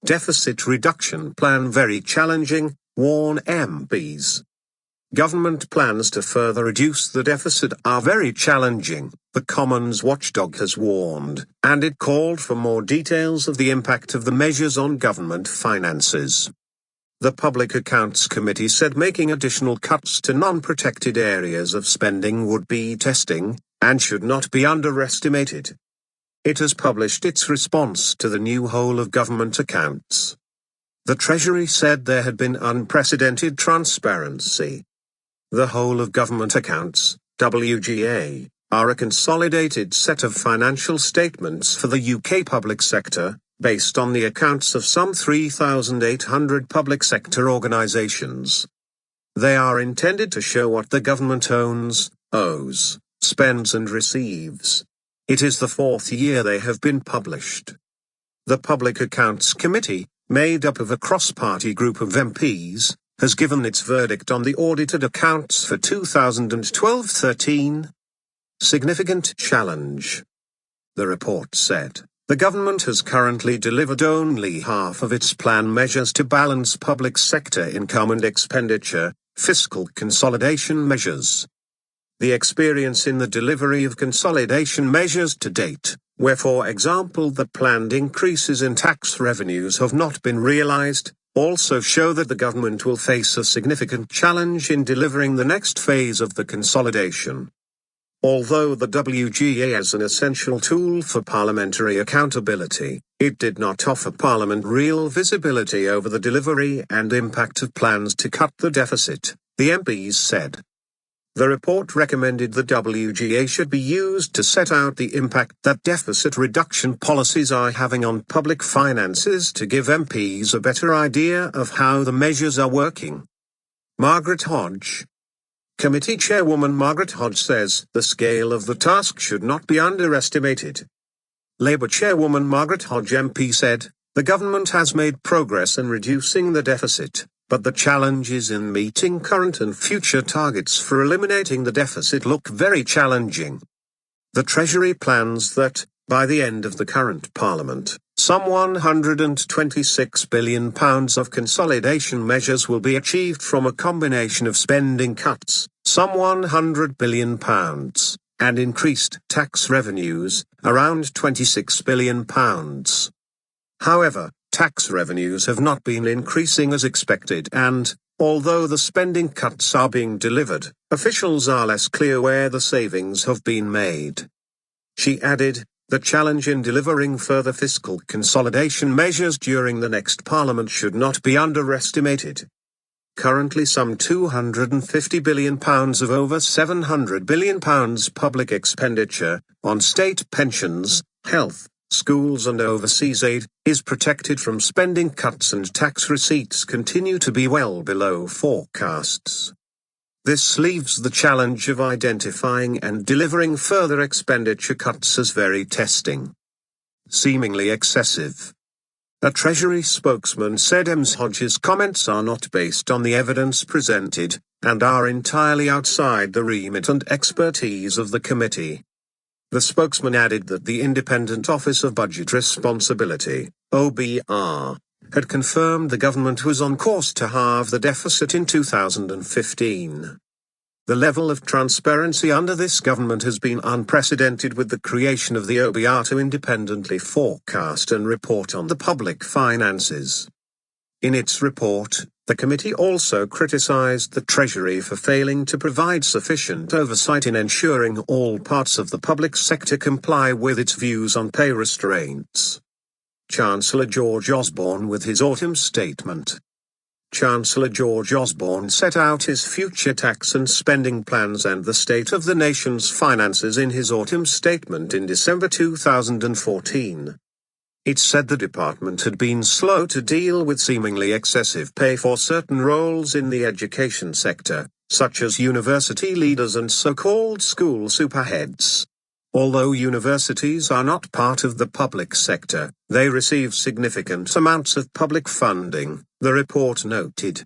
deficit reduction plan very challenging, warn MPs. Government plans to further reduce the deficit are very challenging, the Commons watchdog has warned, and it called for more details of the impact of the measures on government finances. The Public Accounts Committee said making additional cuts to non-protected areas of spending would be testing, and should not be underestimated. It has published its response to the new whole of government accounts. The Treasury said there had been unprecedented transparency. The whole of government accounts, WGA, are a consolidated set of financial statements for the UK public sector, based on the accounts of some 3,800 public sector organisations. They are intended to show what the government owns, owes, spends and receives. It is the fourth year they have been published. The Public Accounts Committee, made up of a cross-party group of MPs, has given its verdict on the audited accounts for 2012-13. Significant challenge. The report said, the government has currently delivered only half of its plan measures to balance public sector income and expenditure, fiscal consolidation measures. The experience in the delivery of consolidation measures to date, where for example the planned increases in tax revenues have not been realized, also show that the government will face a significant challenge in delivering the next phase of the consolidation. Although the WGA is an essential tool for parliamentary accountability, it did not offer Parliament real visibility over the delivery and impact of plans to cut the deficit, the MPs said. The report recommended the WGA should be used to set out the impact that deficit reduction policies are having on public finances to give MPs a better idea of how the measures are working. Margaret Hodge. Committee Chairwoman Margaret Hodge says the scale of the task should not be underestimated. Labour Chairwoman Margaret Hodge MP said, the government has made progress in reducing the deficit, but the challenges in meeting current and future targets for eliminating the deficit look very challenging. The Treasury plans that, by the end of the current Parliament, some £126 billion of consolidation measures will be achieved from a combination of spending cuts, some £100 billion, and increased tax revenues, around £26 billion. However, tax revenues have not been increasing as expected and, although the spending cuts are being delivered, officials are less clear where the savings have been made. She added, the challenge in delivering further fiscal consolidation measures during the next Parliament should not be underestimated. Currently some £250 billion of over £700 billion public expenditure, on state pensions, health, schools and overseas aid, is protected from spending cuts, and tax receipts continue to be well below forecasts. This leaves the challenge of identifying and delivering further expenditure cuts as very testing. Seemingly excessive. A Treasury spokesman said Ms. Hodge's comments are not based on the evidence presented, and are entirely outside the remit and expertise of the committee. The spokesman added that the Independent Office of Budget Responsibility, OBR, had confirmed the government was on course to halve the deficit in 2015. The level of transparency under this government has been unprecedented, with the creation of the OBR to independently forecast and report on the public finances. In its report, the committee also criticized the Treasury for failing to provide sufficient oversight in ensuring all parts of the public sector comply with its views on pay restraints. Chancellor George Osborne with his autumn statement. Chancellor George Osborne set out his future tax and spending plans and the state of the nation's finances in his autumn statement in December 2014. It said the department had been slow to deal with seemingly excessive pay for certain roles in the education sector, such as university leaders and so-called school superheads. Although universities are not part of the public sector, they receive significant amounts of public funding, the report noted.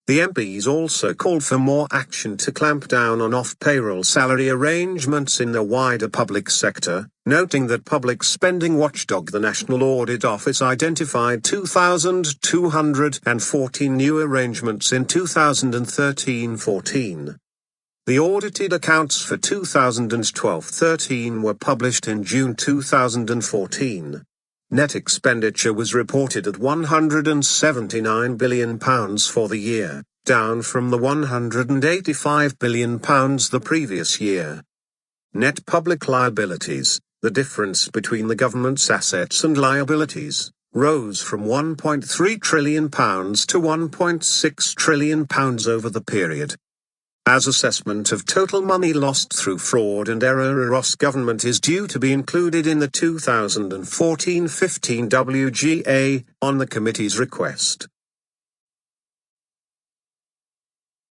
The MPs also called for more action to clamp down on off-payroll salary arrangements in the wider public sector, noting that public spending watchdog the National Audit Office identified 2,214 new arrangements in 2013-14. The audited accounts for 2012-13 were published in June 2014. Net expenditure was reported at £179 billion for the year, down from the £185 billion the previous year. Net public liabilities, the difference between the government's assets and liabilities, rose from £1.3 trillion to £1.6 trillion over the period. As assessment of total money lost through fraud and error across government is due to be included in the 2014-15 WGA, on the committee's request.